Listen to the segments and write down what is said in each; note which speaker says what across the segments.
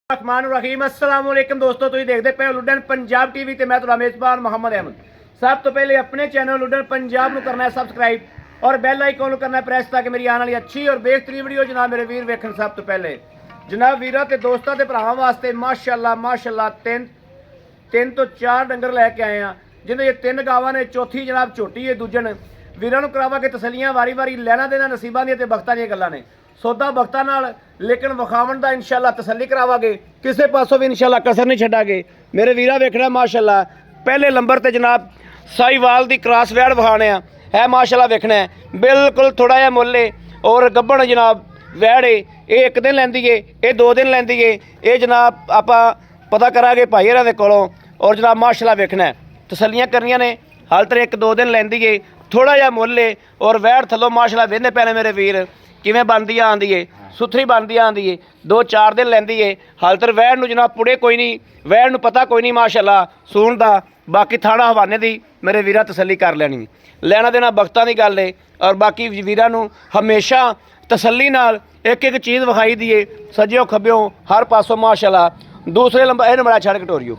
Speaker 1: रहमान रहीम अस्सलाम वालेकुम दोस्तों, तुम देखते पे लुडन पंजाब टीवी ते मैं तुम्हारा मेजबान मोहम्मद अहमद। सब तो पहले अपने चैनल लुडन पंजाब को करना है सबसक्राइब और बैल आइकन करना है प्रेस ताकि मेरी आने वाली अच्छी और बेहतरीन वीडियो जनाब मेरे वीर वेखन। सब तो पहले जनाब वीरों ते दोस्तों के भरावां वास्ते माशाअल्लाह माशाअल्लाह तीन तो चार डंगर लैके आए हैं, जिन्हें ये तीन गावां ने, चौथी जनाब झोटी है, दूजन वीरों को करावांगे तसलियां वारी वारी। लैना देना नसीबां दी ते बख्तां दी गल्लां ने, सौदा बख्तां नाल लेकिन विखावन दा इंशाअल्लाह तसल्ली करावांगे, किसी पासों भी इंशाअल्लाह कसर नहीं छड्डांगे। मेरे वीरा वेखना माशाअल्लाह पहले नंबर ते जनाब साहिवाल दी क्रॉस वैड़ विखाने है माशाअल्लाह वेखना है, बिल्कुल थोड़ा जिहा मुੱਲ और गब्बण जनाब वैड़ है। ये एक दिन लैंदी है, ये 2 दिन लैंदी है। ये जनाब आपां पता करांगे भाई इहनां दे कोलों और जनाब माशाअल्लाह वेखना है तसल्लियां करनियां ने। हाल तक 1-2 दिन लैंदी है, थोड़ा जिहा मुੱਲ और वैड़ थल्लों माशाअल्लाह वेंदे पैने मेरे वीर किवें बनदी आंदी है, सुथरी बनदी आंदी है। 2-4 दिन लैंदी है। हाल तक वैड़ नूं जनाब पुड़े कोई नहीं, वैड़ नूं पता कोई नहीं माशाअल्लाह सूण दा। बाकी थाणा हवाने दी मेरे वीरां तसल्ली कर लैनी, लैना देना बख्तां दी गल है। और बाकी वीरां नूं हमेशा तसल्ली नाल एक एक चीज़ विखाई दी है, सज्जिओं खब्बिओं हर पासों माशाअल्लाह। दूसरे नंबर ये नंबर छड़ कटोरियो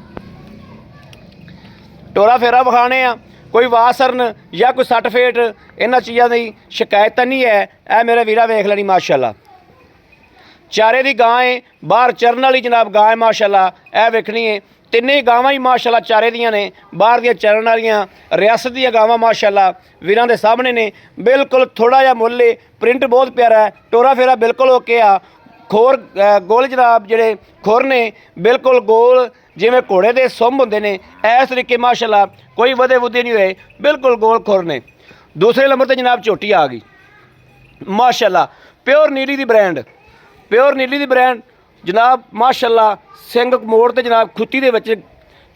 Speaker 1: टोरा फेरा विखाने आ, कोई वासरन या कोई सट फेट इन्हां चीज़ों की शिकायत तो नहीं है। ए मेरे वीरा वेख लैनी माशाअल्लाह। चारे दी गां है, बाहर चरन वाली जनाब गां है माशाअल्लाह। ए वेखनी है तिन्ने गावां ही माशाअल्लाह चारे दियां ने, बाहर दियां चरन वालियां रियासत दियां गावां माशाअल्लाह वीरां दे सामने ने। बिल्कुल थोड़ा जिहा मुੱਲ है, प्रिंट बहुत प्यारा है, टोरा फेरा बिल्कुल ओके आ। खोर गोल जनाब जेडे खुर ने बिल्कुल गोल जिवें घोड़े दे सुंभ हुंदे ने, इस तरीके माशाअल्लाह कोई वधे वुधे नहीं हुए, बिल्कुल गोल खुर ने। दूसरे नंबर ते जनाब झोटी आ गई माशाअल्लाह, प्योर नीली दी ब्रांड, प्योर नीली दी ब्रांड जनाब माशाअल्लाह। सिंग मोड़ ते जनाब खुत्ती दे विच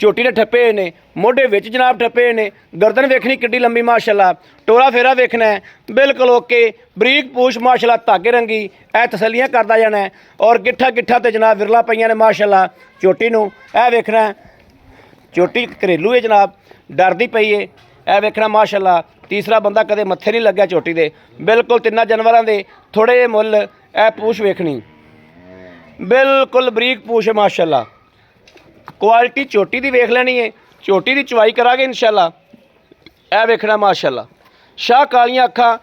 Speaker 1: झोटी ने ठप्पे ने, मोढे विच जनाब ठप्पे ने, गर्दन वेखनी किड्डी लंबी माशाअल्लाह। टोरा फेरा वेखना है बिल्कुल ओके, बरीक पूछ माशाअल्लाह, धागे रंगी, ए तसल्लियां करदा जाना है। और गिट्ठा गिट्ठा ते जनाब विरला पईयां ने माशाअल्लाह झोटी नूं। ए वेखना है झोटी घरेलू है जनाब, डरदी पई है। ए वेखना माशाअल्लाह, तीसरा बंदा कदे मत्थे नहीं लग्या झोटी दे। बिल्कुल तिन्नां जानवरां दे थोड़े जे मुੱਲ। ए पूछ वेखनी बिल्कुल बरीक पूछ है माशाअल्लाह। क्वालिटी झोटी की वेख लैनी है, झोटी की चवाई करांगे इंशाअल्लाह। ए वेखना माशाअल्लाह, शाह कालियां अखां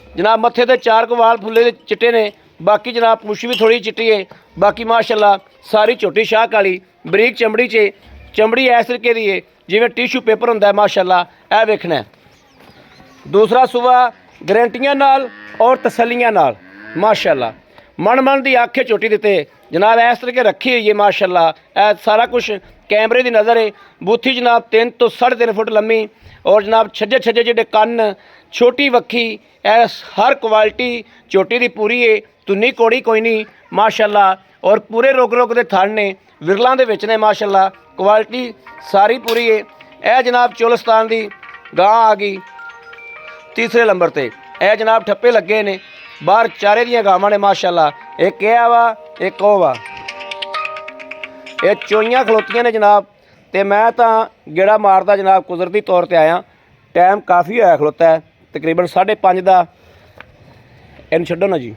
Speaker 1: जनाब, मत्थे ते 4 वाल फुले दे चिट्टे ने, बाकी जनाब पूछ भी थोड़ी चिट्टी है। बाकी माशाअल्लाह सारी झोटी शाह काली, बरीक चमड़ी च, चमड़ी इस तरीके की है जिवें टिशू पेपर हुंदा है माशाअल्लाह। ए वेखना है दूसरा सूबा गारंटियां नाल और तसल्लियां नाल माशाअल्लाह। मन मन की आखे झोटी दिते जनाब, इस तरीके रखी हुई है माशाअल्लाह। ए सारा कुछ कैमरे की नज़र है। बूथी जनाब 3 तो 3.5 फुट लम्मी और जनाब छज्जे छज्जे जिहड़े कन्न, छोटी वक्खी, हर क्वालिटी झोटी की पूरी है। तुन्नी कोड़ी कोई नहीं माशाअल्लाह। और पूरे रोग रोग के थण ने, विरलों के विच ने माशाअल्लाह, क्वालिटी सारी पूरी है। यह जनाब चोलिस्तान की गां आ गई तीसरे नंबर पर। यह जनाब ठप्पे लगे ने, बाहर चारे दियां गावां ने माशाअल्लाह। एक यह वा, एक वो वा, ये चोइयां खलोतियां ने जनाब। तो मैं तो गेड़ा मारदा जनाब कुदरती तौर पर आया, टाइम काफ़ी होया खलोता है, तकरीबन 5:30 का। इन छड्डो ना जी,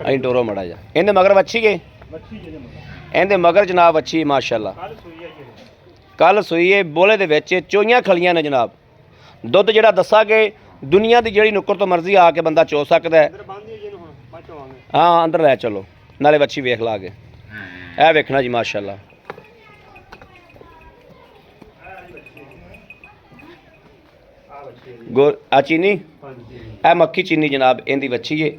Speaker 1: अं टोरो मड़ा जा। इन्हें मगर वच्छी गए, इन्हें मगर जनाब अच्छी माशाअल्लाह। कल सूई है, बोले दे विच चोइयां खलियां ने जनाब। दुध जिहड़ा दसा कि दुनिया की जिहड़ी नुक्कर तो मर्जी आके बंदा चो सकता है। हाँ अंदर लै चलो, नाले वच्छी वेख ला के। ए वेखना जी माशाअल्लाह, आ चीनी, ए मक्खी चीनी जनाब इनकी वच्छी है।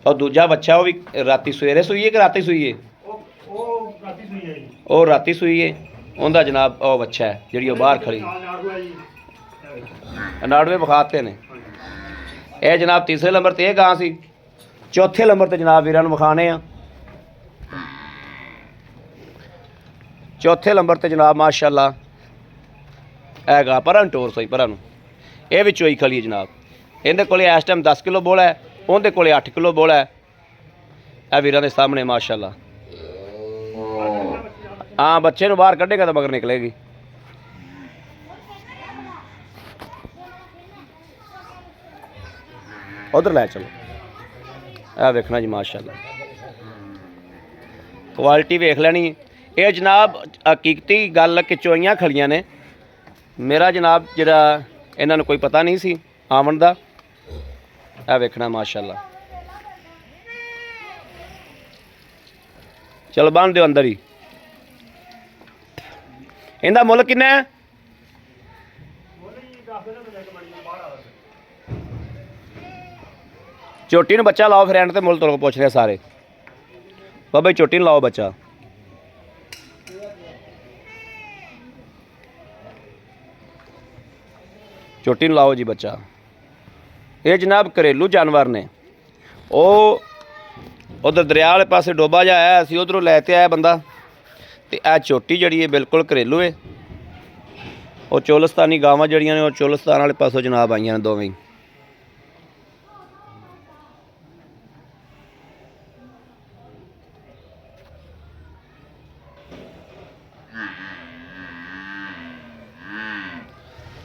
Speaker 1: और दूजा बच्चा वो भी राती सवेरे सूई है कि राती सूई है, वो राती सूई है। उनका जनाब वो बच्चा है जी बाहर खड़ी, नाड़वे विखाते ने। यह जनाब तीसरे नंबर पर यह गां सी। चौथे नंबर पर जनाब वीरां नूं विखाने आ। चौथे नंबर पर जनाब माशाअल्लाह है गां परां टोर सही परां नूं, यह भी चोई खली है जनाब। इहदे कोले इस टाइम 10 किलो बोला है, उहदे कोले 8 किलो बोला है। यह वीरां दे सामने माशाअल्लाह। हाँ बच्चे बाहर कढ़ेगा तो मगर निकलेगी। ਉਧਰ ਲੈ ਚਲੋ। ਇਹ ਵੇਖਣਾ ਜੀ ਮਾਸ਼ਾਅੱਲਾ, ਕੁਆਲਿਟੀ ਵੇਖ ਲੈਣੀ। ਇਹ ਜਨਾਬ ਹਕੀਕਤੀ ਗੱਲ ਕਿ ਚੋਈਆਂ ਖੜੀਆਂ ਨੇ। ਮੇਰਾ ਜਨਾਬ ਜਿਹੜਾ ਇਹਨਾਂ ਨੂੰ ਕੋਈ ਪਤਾ ਨਹੀਂ ਸੀ ਆਵਣ ਦਾ। ਇਹ ਵੇਖਣਾ ਮਾਸ਼ਾਅੱਲਾ। ਚਲੋ ਬੰਨ ਦਿਓ ਅੰਦਰ ਹੀ। ਇਹਦਾ ਮੁੱਲ ਕਿੰਨਾ ਹੈ? ਝੋਟੀ ਨੂੰ ਬੱਚਾ ਲਾਓ, ਫਿਰ ਐਂਡ ਤੇ ਮੁੱਲ ਤੋਂ ਪੁੱਛ ਰਿਹਾ ਸਾਰੇ। ਬਾਬਾ ਜੀ ਝੋਟੀ ਨੂੰ ਲਾਓ ਬੱਚਾ। ਝੋਟੀ ਨੂੰ ਲਾਓ ਜੀ ਬੱਚਾ। ਇਹ ਜਨਾਬ ਘਰੇਲੂ ਜਾਨਵਰ ਨੇ। ਉਹ ਉਧਰ ਦਰਿਆ ਵਾਲੇ ਪਾਸੇ ਡੋਬਾ ਜਿਹਾ ਆਇਆ, ਅਸੀਂ ਉਧਰੋਂ ਲੈ ਕੇ ਆਇਆ ਬੰਦਾ। ਤੇ ਇਹ ਝੋਟੀ ਜਿਹੜੀ ਹੈ ਬਿਲਕੁਲ ਘਰੇਲੂ ਹੈ। ਉਹ ਚੋਲਸਤਾਨੀ ਗਾਵਾਂ ਜਿਹੜੀਆਂ ਨੇ ਉਹ ਚੋਲਸਤਾਨ ਵਾਲੇ ਪਾਸੋਂ ਜਨਾਬ ਆਈਆਂ ਨੇ ਦੋਵੇਂ।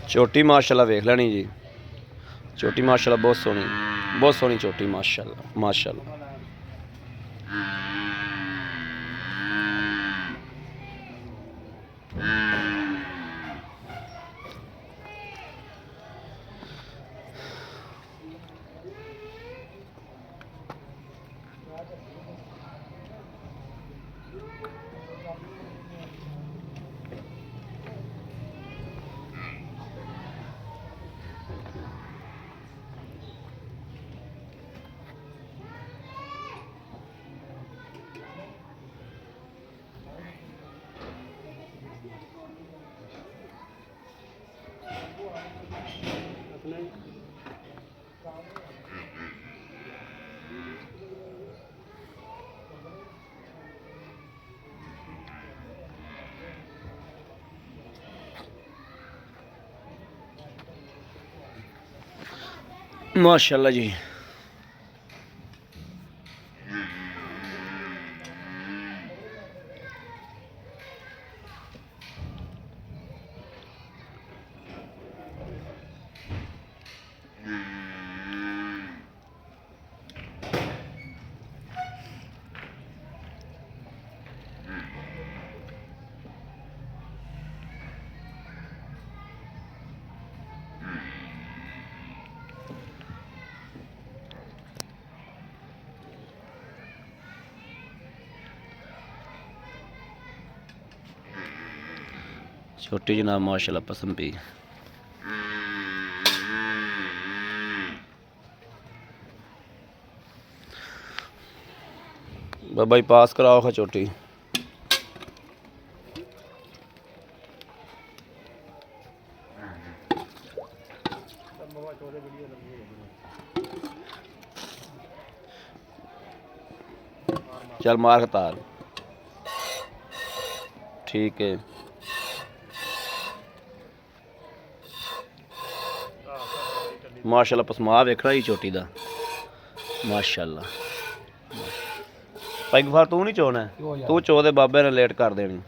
Speaker 1: ਝੋਟੀ ਮਾਸ਼ਾਅੱਲਾ ਵੇਖ ਲੈਣੀ ਜੀ। ਝੋਟੀ ਮਾਸ਼ਾਅੱਲਾ ਬਹੁਤ ਸੋਹਣੀ ਝੋਟੀ ਮਾਸ਼ਾਅੱਲਾ ਮਾਸ਼ਾਅੱਲਾ। माशाल्लाह जी। छोटी जनाब माशाल्लाह पसंद भी। बाबा जी पास कराओ खा छोटी। चल मार तार। ठीक है। माशाल्लाह पसमा वेखना ही छोटी दा माशाल्लाह। भाई गफार तू नहीं चोना है, तू चो दे बाबे ने लेट कर देनी।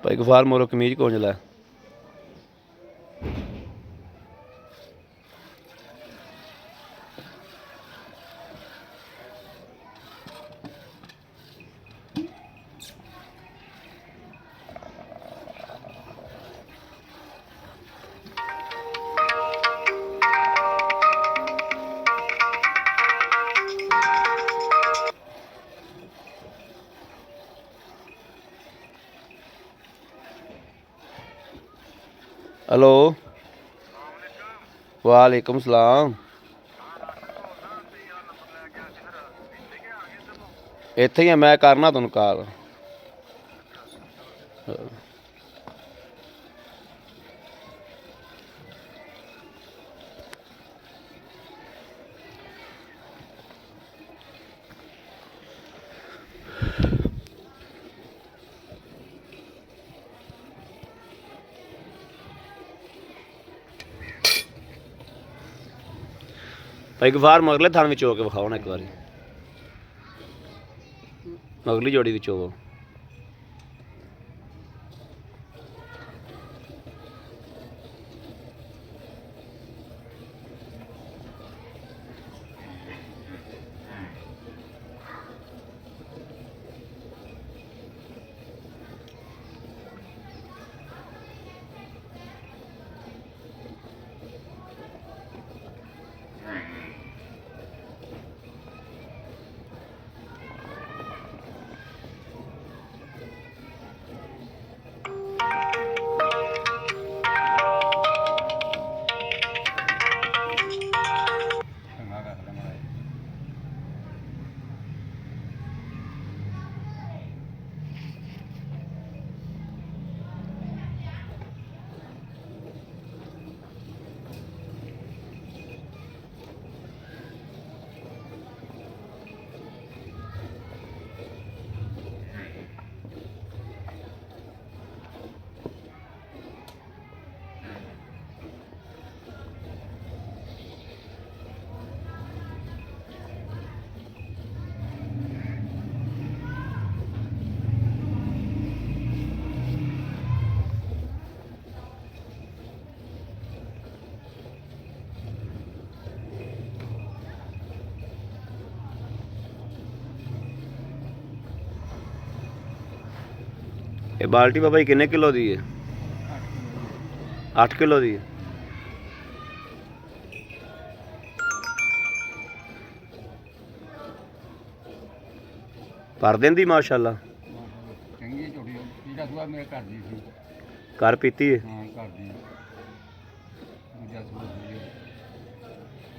Speaker 1: भाई गफार मोरो कमीज कौन जला। हेलो वालेकुम सलाम। इत्थे ही मैं करना तुहानूं कॉल। ਭਾਈ ਗਫਾਰ ਮਗਲੇ ਥਣ ਵਿੱਚ ਹੋ ਕੇ ਵਿਖਾਓ ਨਾ ਇੱਕ ਵਾਰੀ, ਮਗਲੀ ਜੋੜੀ ਵਿੱਚ ਹੋਵੋ। ਇਹ ਬਾਲਟੀ ਬਾਬਾ ਜੀ ਕਿੰਨੇ ਕਿਲੋ ਦੀ ਹੈ? 8 ਕਿਲੋ ਦੀ ਹੈ। ਭਰ ਦਿੰਦੀ ਮਾਸ਼ਾਅੱਲਾ।
Speaker 2: ਚੰਗੀ ਝੋਟੀ ਜਿਹੜਾ ਸੂਆ ਮੇਰੇ ਘਰ ਦੀ ਸੀ।
Speaker 1: ਘਰ ਪੀਤੀ ਹੈ?
Speaker 2: ਹਾਂ ਘਰ ਦੀ। ਦੂਜਾ ਸੂਆ ਸੀ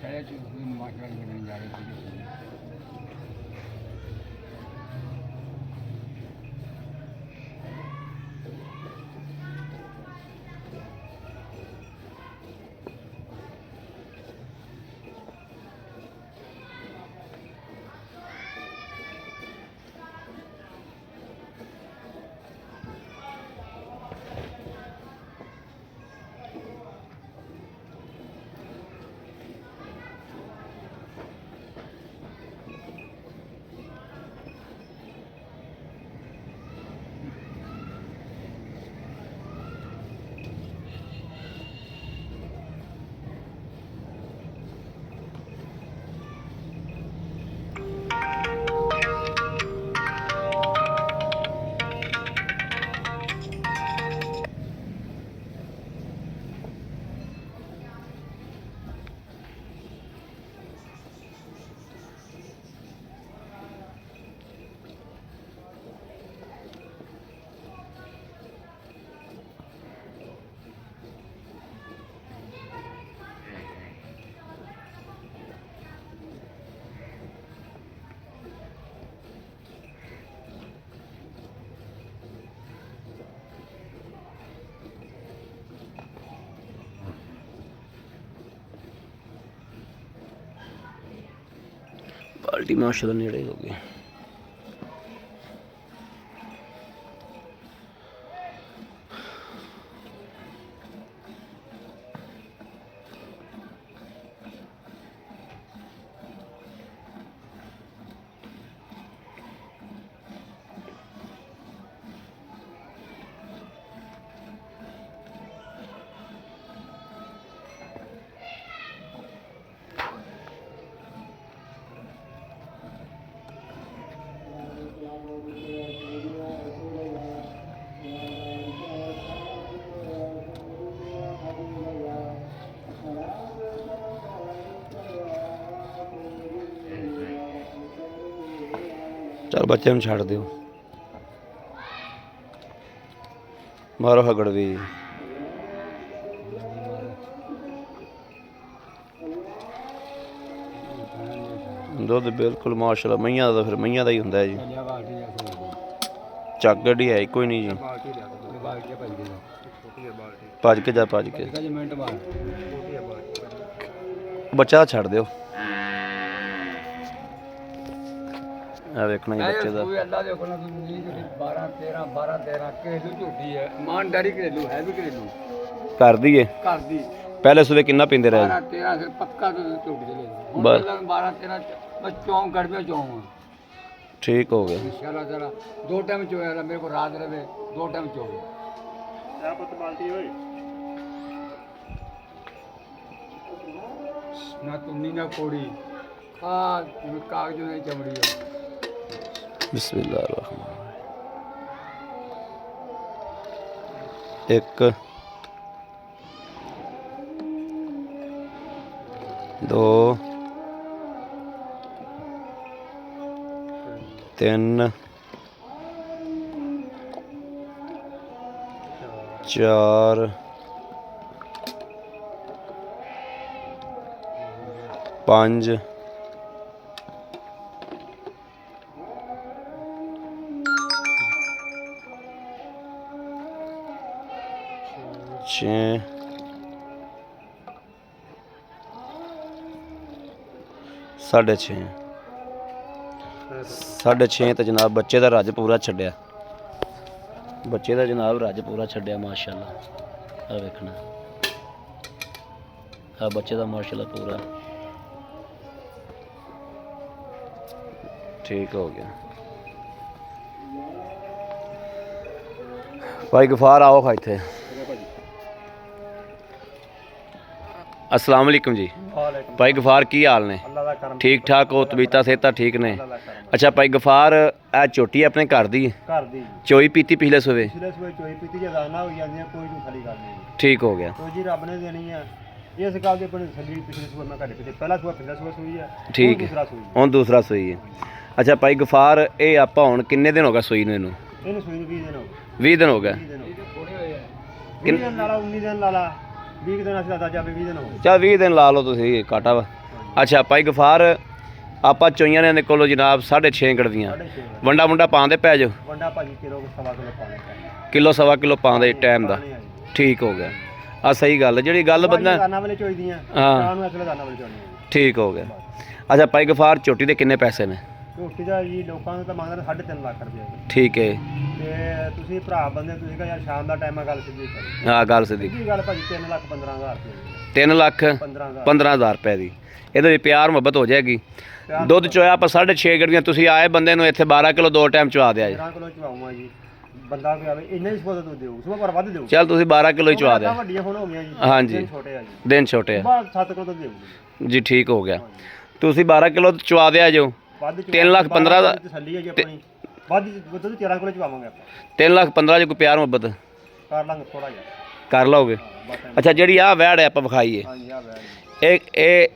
Speaker 2: ਪਹਿਲੇ ਚ ਮਾਸ਼ਾਅੱਲਾ ਬਣਨ ਜਾ ਰਹੀ ਸੀ।
Speaker 1: ਬਾਲਟੀ ਮਾਸ਼ਾਅੱਲਾ ਨੇੜੇ ਹੋ ਗਈ। चल बच्चे में छड़ दियो मारो हगड़ भी दुध बिल्कुल माशाल्लाह मईयां दा फिर मईयां दा ही हुंदा है जी। चक गड्डी है कोई नहीं जी। भज के जा भज के बच्चा छड़ दियो वेखना ही बच्चे दा।
Speaker 2: अल्लाह दे हुक्म नाल 12 13 12 13 घरेलू झूठी है ईमानदारी घरेलू है भी घरेलू
Speaker 1: कर दी है
Speaker 2: घर दी
Speaker 1: ਪਹਿਲੇ ਸੂਬੇ ਕਿੰਨਾ ਪੀਂਦੇ ਰਹੇ
Speaker 2: 12 13 ਫਿਰ ਪੱਕਾ ਦੁੱਧ ਝੋਟੀ ਦੇ ਲੈ
Speaker 1: ਬਸ।
Speaker 2: 12 13 ਬਸ ਚੌਂਕ ਗੜਬੇ ਚੌਂਕ
Speaker 1: ਠੀਕ ਹੋ ਗਿਆ।
Speaker 2: ਸ਼ਰਾ ਜਰਾ 2 ਟਾਈਮ ਚੋਇਆ ਮੇਰੇ ਕੋਲ ਰਾਤ ਰਵੇ 2 ਟਾਈਮ ਚੋਇਆ ਆ ਪੁੱਤ ਬਾਲਟੀ ਓਏ ਨਾ ਤੁਮਨੀ ਨਾ ਕੋੜੀ ਆ ਜਿਵੇਂ ਕਾਗਜ਼ ਨਹੀਂ ਚਮੜੀ ਹੈ
Speaker 1: ਬਿਸਮਿਲ੍ਲਾਹਿਰ ਰਹਿਮਾਨਿਰ ਰਹੀਮ। 1 2 3 4 5 6 6.5 6.5 ਤੇ ਜਨਾਬ ਬੱਚੇ ਦਾ ਰੱਜ ਪੂਰਾ ਛੱਡਿਆ। ਬੱਚੇ ਦਾ ਜਨਾਬ ਰੱਜ ਪੂਰਾ ਛੱਡਿਆ ਮਾਸ਼ਾਅੱਲਾ। ਆ ਵੇਖਣਾ ਆ ਬੱਚੇ ਦਾ ਮਾਸ਼ਾਅੱਲਾ ਪੂਰਾ ਠੀਕ ਹੋ ਗਿਆ। ਭਾਈ ਗਫਾਰ आओ खा इत्थे। अस्सलाम वालेकुम जी। भाई गफार की हाल ने? ठीक ठाक हो? तबीयतां सेहतां ठीक ने? अच्छा भाई गफार आ झोटी अपने घर दी चोई पीती पिछले सूबे?
Speaker 3: ਚੋਈ ਪੀਤੀ ਜਾਂ ਦਾਣਾ ਹੋ ਜਾਂਦੀਆਂ ਕੋਈ ਨਹੀਂ ਖਾਲੀ ਕਰਨੀ
Speaker 1: ठीक हो गया।
Speaker 3: ਤੋ ਜੀ ਰੱਬ ਨੇ ਦੇਣੀ ਆ ਇਸ ਗੱਲ ਦੇ ਆਪਣੇ ਸੱਜੀ ਪਿਛਲੇ ਸੂਬੇ ਮੈਂ ਘੱਟ ਪੀਤੇ ਪਹਿਲਾ ਸੂਬਾ ਪਿਛਲਾ ਸੂਬਾ ਸੂਈ ਆ
Speaker 1: ठीक
Speaker 3: ਦੂਸਰਾ
Speaker 1: है
Speaker 3: ਸੂਈ
Speaker 1: ਹੁਣ दूसरा सूई है। अच्छा भाई गफार ये ਆਪਾਂ ਹੁਣ ਕਿੰਨੇ ਦਿਨ ਹੋ ਗਏ ਸੂਈ ਨੂੰ ਇਹਨੂੰ?
Speaker 3: ਇਹਨੂੰ ਸੂਈ ਨੂੰ 20 ਦਿਨ ਹੋ
Speaker 1: 20 ਦਿਨ ਹੋ ਗਏ।
Speaker 3: 20 ਦਿਨ ਲਾ ਲਾ 19 ਦਿਨ ਲਾ ਲਾ 20 ਦਿਨ ਅਸੀਂ ਦਾ ਜਾਵੇ 20 ਦਿਨ ਹੋ ਗਏ
Speaker 1: ਚੱਲ 20 ਦਿਨ ਲਾ ਲਓ ਤੁਸੀਂ ਕਾਟਾ ਵਾ। ਅੱਛਾ ਭਾਈ ਗਫਾਰ ਆਪਾਂ ਚੋਈਆਂ ਨੇ ਕੋਲੋਂ ਜਨਾਬ 6.5 ਗੜਦੀਆਂ
Speaker 3: 6.5
Speaker 1: ਵੰਡਾ ਮੁੰਡਾ ਪਾਉਂਦੇ ਪੈ ਜਾਓ
Speaker 3: ਵੰਡਾ ਭਾਜੀ ਕਿਲੋ ਸਵਾ ਕਿਲੋ ਪਾਣੇ
Speaker 1: ਕਿਲੋ ਸਵਾ ਕਿਲੋ ਪਾਉਂਦੇ ਟਾਈਮ ਦਾ। ਠੀਕ ਹੋ ਗਿਆ। ਆ ਸਹੀ ਗੱਲ ਜਿਹੜੀ ਗੱਲ ਬੰਦਾ
Speaker 3: ਦਾਣਾ ਵਾਲੇ ਚੋਈਦੀਆਂ
Speaker 1: ਹਾਂ।
Speaker 3: ਸ਼ਾਮ ਨੂੰ ਅਸਲੇ ਦਾਣਾ ਵਾਲੇ ਚੋਈਆਂ
Speaker 1: ਠੀਕ ਹੋ ਗਿਆ। ਅੱਛਾ ਭਾਈ ਗਫਾਰ ਝੋਟੀ ਦੇ ਕਿੰਨੇ ਪੈਸੇ ਨੇ?
Speaker 3: ਝੋਟੀ ਦਾ ਜੀ ਲੋਕਾਂ ਨੂੰ ਤਾਂ ਮੰਗਦੇ 3.5 ਲੱਖ ਰੁਪਏ
Speaker 1: ਠੀਕ ਹੈ।
Speaker 3: ਤੇ ਤੁਸੀਂ ਭਰਾ ਬੰਦੇ ਤੁਸੀਂ ਕਹਾਂ ਯਾਰ ਸ਼ਾਮ ਦਾ ਟਾਈਮ ਆ ਗੱਲ ਸਿੱਧੀ ਕਰੋ
Speaker 1: ਹਾਂ ਗੱਲ ਸਿੱਧੀ।
Speaker 3: ਸਿੱਧੀ ਗੱਲ ਭਾਜੀ 3,15,000 ਰੁਪਏ
Speaker 1: 3 ਲੱਖ
Speaker 3: 15,000
Speaker 1: 15,000 ਰੁਪਏ ਦੀ ਇਹਦੇ ਵਿੱਚ ਪਿਆਰ ਮੁਹੱਬਤ ਹੋ ਜਾਏਗੀ। ਦੁੱਧ ਚੋਇਆ ਆਪਾਂ 6.5 ਗੜੀਆਂ ਤੁਸੀਂ ਆਏ ਬੰਦੇ ਨੂੰ ਇੱਥੇ 12 ਕਿਲੋ 2 ਟਾਈਮ ਚਵਾ ਦਿਆ ਜੀ।
Speaker 3: 13 ਕਿਲੋ ਚਵਾਉਂਗਾ ਜੀ ਬੰਦਾ ਕੋਈ ਆਵੇ ਇੰਨਾ ਹੀ ਸਪੋਰਟ ਦੁੱਧ ਦਿਓ ਸੁਬਾ ਪਰ ਵੱਧ ਦਿਓ
Speaker 1: ਚੱਲ ਤੁਸੀਂ 12 ਕਿਲੋ ਹੀ ਚਵਾ ਦਿਆ।
Speaker 3: ਵੱਡੀਆਂ ਹੁਣ ਹੋ ਗਈਆਂ ਜੀ
Speaker 1: ਹਾਂਜੀ।
Speaker 3: ਦਿਨ ਛੋਟੇ ਆ ਜੀ
Speaker 1: ਦਿਨ ਛੋਟੇ ਆ
Speaker 3: ਬਸ 7 ਕਿਲੋ ਦੁੱਧ ਦਿਓ
Speaker 1: ਜੀ। ਠੀਕ ਹੋ ਗਿਆ। ਤੁਸੀਂ 12 ਕਿਲੋ ਚਵਾ ਦਿਆ ਜੋ
Speaker 3: ਵੱਧ
Speaker 1: 3 ਲੱਖ 15 ਦਾ
Speaker 3: ਤਸੱਲੀ ਹੈ ਜੀ ਆਪਣੀ ਵੱਧ ਦੁੱਧ 13 ਕਿਲੋ ਚਵਾਵਾਂਗੇ ਆਪਾਂ
Speaker 1: 3 ਲੱਖ 15 ਚ ਕੋਈ ਪਿਆਰ ਮੁਹੱਬਤ
Speaker 3: ਕਰ ਲਾਂਗੇ ਥੋੜਾ ਜਿਹਾ
Speaker 1: ਕਰ ਲਓਗੇ। ਅੱਛਾ ਜਿਹੜੀ ਆਹ ਵੈੜ ਹੈ ਆਪਾਂ ਵਿਖਾਈਏ
Speaker 3: ਹਾਂਜੀ ਆ ਵੈਰ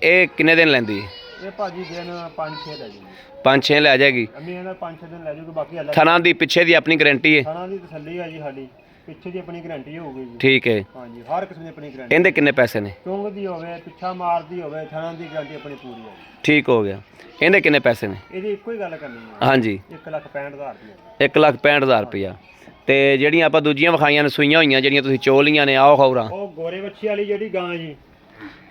Speaker 1: ਇਹ ਕਿੰਨੇ ਦਿਨ ਲੈਂਦੀ?
Speaker 3: ਇਹ ਭਾਜੀ ਦਿਨ 5-6 ਲੈ ਜੀ
Speaker 1: 5-6 ਲੈ ਜਾਏਗੀ।
Speaker 3: ਅਮੀ ਇਹਦਾ 5-6 ਦਿਨ ਲੈ ਜੂਗੇ ਬਾਕੀ ਅਲੱਗ
Speaker 1: ਥਣਾ ਦੀ ਪਿੱਛੇ ਦੀ ਆਪਣੀ ਗਾਰੰਟੀ ਹੈ?
Speaker 3: ਥਾਣਾ ਦੀ ਤਸੱਲੀ ਹੈ ਜੀ ਸਾਡੀ ਪਿੱਛੇ ਦੀ ਆਪਣੀ ਗਾਰੰਟੀ ਹੋਊਗੀ ਜੀ
Speaker 1: ਠੀਕ ਹੈ।
Speaker 3: ਹਾਂਜੀ ਹਰ ਕਿਸਮ ਦੀ ਆਪਣੀ ਗਾਰੰਟੀ
Speaker 1: ਇਹਦੇ ਕਿੰਨੇ ਪੈਸੇ ਨੇ?
Speaker 3: ਚੁੰਗ ਦੀ ਹੋਵੇ ਪਿੱਛਾ ਮਾਰਦੀ ਹੋਵੇ ਥਾਣਾ ਦੀ ਗਾਰੰਟੀ ਆਪਣੀ ਪੂਰੀ ਹੈ ਜੀ।
Speaker 1: ਠੀਕ ਹੋ ਗਿਆ। ਇਹਦੇ ਕਿੰਨੇ ਪੈਸੇ ਨੇ?
Speaker 3: ਇਹਦੀ ਇੱਕੋ ਹੀ ਗੱਲ ਕਰਨੀ ਹੈ
Speaker 1: ਹਾਂਜੀ
Speaker 3: 1,65,000 ਰੁਪਏ
Speaker 1: 1,65,000 ਰੁਪਇਆ। ਤੇ ਜਿਹੜੀਆਂ ਆਪਾਂ ਦੂਜੀਆਂ ਵਿਖਾਈਆਂ ਨੇ ਸੂਈਆਂ ਹੋਈਆਂ ਜਿਹੜੀਆਂ ਤੁਸੀਂ ਚੋਲੀਆਂ ਨੇ ਆਓ ਖੌਰਾਂ
Speaker 3: ਉਹ ਗੋਰੇ ਵੱਛੀ ਵਾਲੀ ਜਿਹੜੀ ਗਾਂ ਜੀ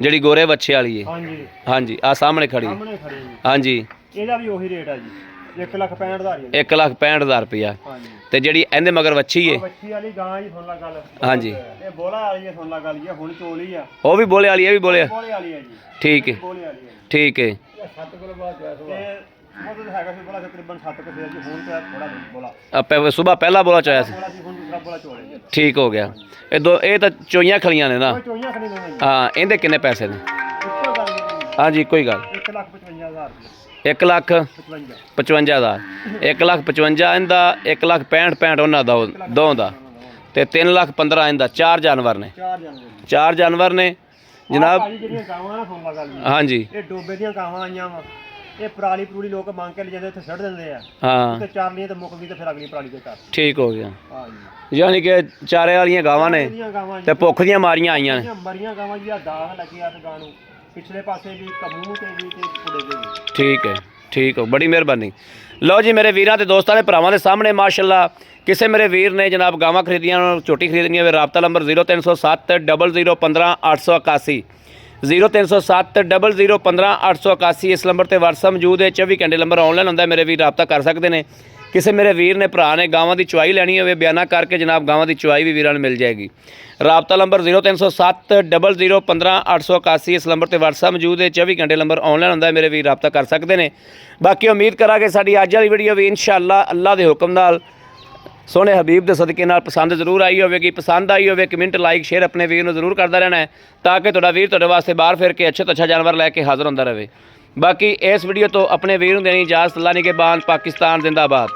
Speaker 1: ਜਿਹੜੀ ਗੋਰੇ ਬੱਚੇ ਵਾਲੀ ਹੈ
Speaker 3: ਹਾਂਜੀ
Speaker 1: ਹਾਂਜੀ ਆ ਸਾਹਮਣੇ ਖੜੀ
Speaker 3: ਸਾਹਮਣੇ ਖੜੀ ਜੀ
Speaker 1: ਹਾਂਜੀ
Speaker 3: ਇਹਦਾ ਵੀ ਉਹੀ ਰੇਟ ਆ ਜੀ 1,65,000 ਹੀ ਹੈ ਜੀ।
Speaker 1: 1,65,000 ਰੁਪਇਆ।
Speaker 3: ਹਾਂਜੀ
Speaker 1: ਤੇ ਜਿਹੜੀ ਇਹਦੇ ਮਗਰ ਵੱਛੀ
Speaker 3: ਉਹ
Speaker 1: ਹੈ
Speaker 3: ਵੱਛੀ ਵਾਲੀ ਗਾਂ ਜੀ ਸੁਣ ਲਾ ਗੱਲ
Speaker 1: ਹਾਂਜੀ
Speaker 3: ਇਹ ਬੋਲਾ ਵਾਲੀ ਹੈ ਸੁਣ ਲਾ ਗੱਲ ਜੀ ਹੁਣ ਚੋਲੀ ਆ
Speaker 1: ਉਹ ਵੀ ਬੋਲੇ ਵਾਲੀ ਇਹ ਵੀ ਬੋਲੇ
Speaker 3: ਬੋਲੇ ਵਾਲੀ ਹੈ ਜੀ
Speaker 1: ਠੀਕ ਹੈ
Speaker 3: ਬੋਲੇ ਵਾਲੀ ਹੈ
Speaker 1: ਠੀਕ ਹੈ।
Speaker 3: ਇਹ 7 ਕਿਲੋ ਬਾਅਦ ਤੇ ਉਹ ਤਾਂ ਹੈਗਾ ਸੀ ਬੋਲਾ ਤਕਰੀਬਨ 7 ਕਿਲੋ ਜੀ ਹੁਣ ਤੇ ਥੋੜਾ ਬੋਲਾ
Speaker 1: ਆਪਾਂ ਸਵੇਰ ਪਹਿਲਾ ਬੋਲਾ ਚੋਇਆ ਸੀ
Speaker 3: ਬੋਲਾ ਸੀ ਹੁਣ ਦੂਸਰਾ ਬੋਲਾ ਚੋਲੇ ਜੀ
Speaker 1: ਠੀਕ ਹੋ ਗਿਆ। ਇਹ ਤਾਂ ਚੋਈਆਂ ਖਲੀਆਂ ਨੇ ਨਾ?
Speaker 3: ਕੋਈ ਚੋਈਆਂ ਖੜੀ ਨਹੀਂ ਜੀ
Speaker 1: ਹਾਂ ਇਹਦੇ ਕਿੰਨੇ ਪੈਸੇ ਨੇ?
Speaker 3: ਇੱਕੋ ਗੱਲ ਜੀ
Speaker 1: ਹਾਂਜੀ ਕੋਈ ਗੱਲ
Speaker 3: 1,55,000
Speaker 1: 1 ਲੱਖ
Speaker 3: 55
Speaker 1: 55,000 1 ਲੱਖ 55 ਇਹਦਾ 1 ਲੱਖ 65 ਉਹਨਾਂ ਦਾ ਦੋ ਦਾ ਤੇ 3 ਲੱਖ 15 ਇਹਦਾ। 4 ਜਾਨਵਰ ਨੇ
Speaker 3: 4 ਜਾਨਵਰ
Speaker 1: 4 ਜਾਨਵਰ ਨੇ ਜਨਾਬ।
Speaker 3: ਜਿਹੜੀਆਂ ਗਾਵਾਂ ਨਾ ਸੁਣ ਲਾ ਗੱਲ ਜੀ
Speaker 1: ਹਾਂਜੀ
Speaker 3: ਇਹ ਡੋਬੇ ਦੀਆਂ ਗਾਵਾਂ ਆਈਆਂ ਵਾ ਇਹ ਪਰਾਲੀ ਪਰੂਲੀ ਲੋਕ ਮੰਗ ਕੇ ਲੈ ਜਾਂਦੇ ਇੱਥੇ ਛੱਡ ਦਿੰਦੇ ਆ
Speaker 1: ਹਾਂ
Speaker 3: ਤੇ ਚਾਰਨੀਆਂ ਤੇ ਮੁੱਕ ਗਈ ਤੇ ਫਿਰ ਅਗਲੀ ਪਰਾਲੀ ਦੇ ਘਰ
Speaker 1: ਠੀਕ ਹੋ ਗਿਆ।
Speaker 3: ਹਾਂ ਜੀ
Speaker 1: ਯਾਨੀ ਕਿ ਚਾਰੇ ਵਾਲੀਆਂ ਗਾਵਾਂ ਨੇ
Speaker 3: ਇਹਦੀਆਂ ਗਾਵਾਂ ਜੀ
Speaker 1: ਤੇ ਭੁੱਖ ਦੀਆਂ ਮਾਰੀਆਂ ਆਈਆਂ ਨੇ।
Speaker 3: ਜਿਹੜੀਆਂ ਮਰੀਆਂ ਗਾਵਾਂ ਜੀ ਆ ਦਾਗ ਲੱਗਿਆ ਤੇ ਗਾਂ ਨੂੰ ਪਿਛਲੇ ਪਾਸੇ ਵੀ ਕਮੂ ਤੇ ਵੀ ਤੇ ਕੁੜੇ ਦੇ ਵੀ
Speaker 1: ਠੀਕ ਹੈ ਠੀਕ ਹੋ ਬੜੀ ਮਿਹਰਬਾਨੀ। ਲਓ ਜੀ ਮੇਰੇ ਵੀਰਾਂ ਤੇ ਦੋਸਤਾਂ ਦੇ ਭਰਾਵਾਂ ਦੇ ਸਾਹਮਣੇ ਮਾਸ਼ਾਅੱਲਾ ਕਿਸੇ ਮੇਰੇ ਵੀਰ ਨੇ ਜਨਾਬ ਗਾਵਾਂ ਖਰੀਦੀਆਂ ਝੋਟੀ ਖਰੀਦਣੀ ਹੋਵੇ ਰਾਬਤਾ ਨੰਬਰ 0307 0015 881 0307 0015 881 ਇਸ ਨੰਬਰ ਤੇ WhatsApp ਮੌਜੂਦ ਹੈ। 24 ਘੰਟੇ ਨੰਬਰ ਆਨਲਾਈਨ ਹੁੰਦਾ ਮੇਰੇ ਵੀਰ ਰਾਬਤਾ ਕਰ ਸਕਦੇ ਨੇ। ਕਿਸੇ ਮੇਰੇ ਵੀਰ ਨੇ ਭਰਾ ਨੇ ਗਾਵਾਂ ਦੀ ਚੁਆਈ ਲੈਣੀ ਹੋਵੇ ਬਿਆਨਾ ਕਰਕੇ ਜਨਾਬ ਗਾਵਾਂ ਦੀ ਚੁਆਈ ਵੀ ਵੀਰਾਂ ਨੂੰ ਮਿਲ ਜਾਏਗੀ। ਰਾਬਤਾ ਨੰਬਰ 0307 00 15 881। ਇਸ ਨੰਬਰ ਤੇ WhatsApp ਮੌਜੂਦ ਹੈ। 24 ਘੰਟੇ ਨੰਬਰ ਆਨਲਾਈਨ ਹੁੰਦਾ ਹੈ, ਮੇਰੇ ਵੀਰ ਰਾਬਤਾ ਕਰ ਸਕਦੇ ਨੇ। ਬਾਕੀ ਉਮੀਦ ਕਰਾਂਗੇ ਸਾਡੀ ਅੱਜ ਵਾਲੀ ਵੀਡੀਓ ਵੀ ਇਨਸ਼ਾਅੱਲਾ ਅੱਲਾ ਦੇ ਹੁਕਮ ਨਾਲ ਸੋਹਣੇ ਹਬੀਬ ਦੇ ਸਦਕੇ ਨਾਲ ਪਸੰਦ ਜ਼ਰੂਰ ਆਈ ਹੋਵੇਗੀ। ਪਸੰਦ ਆਈ ਹੋਵੇ ਕਮੈਂਟ ਲਾਈਕ ਸ਼ੇਅਰ ਆਪਣੇ ਵੀਰ ਨੂੰ ਜ਼ਰੂਰ ਕਰਦਾ ਰਹਿਣਾ ਹੈ ਤਾਂ ਕਿ ਤੁਹਾਡਾ ਵੀਰ ਤੁਹਾਡੇ ਵਾਸਤੇ ਬਾਹਰ ਫਿਰ ਕੇ ਅੱਛੇ ਤੋਂ ਅੱਛਾ ਜਾਨਵਰ ਲੈ ਕੇ ਹਾਜ਼ਰ ਹੁੰਦਾ ਰਹੇ। ਬਾਕੀ ਇਸ ਵੀਡੀਓ ਤੋਂ ਆਪਣੇ ਵੀਰ ਨੂੰ ਦੇਣੀ ਇਜਾਜ਼ਤ। ਅੱਲਾ ਨਿਗਹਿਬਾਨ, ਪਾਕਿਸਤਾਨ ਜ਼ਿੰਦਾਬਾਦ।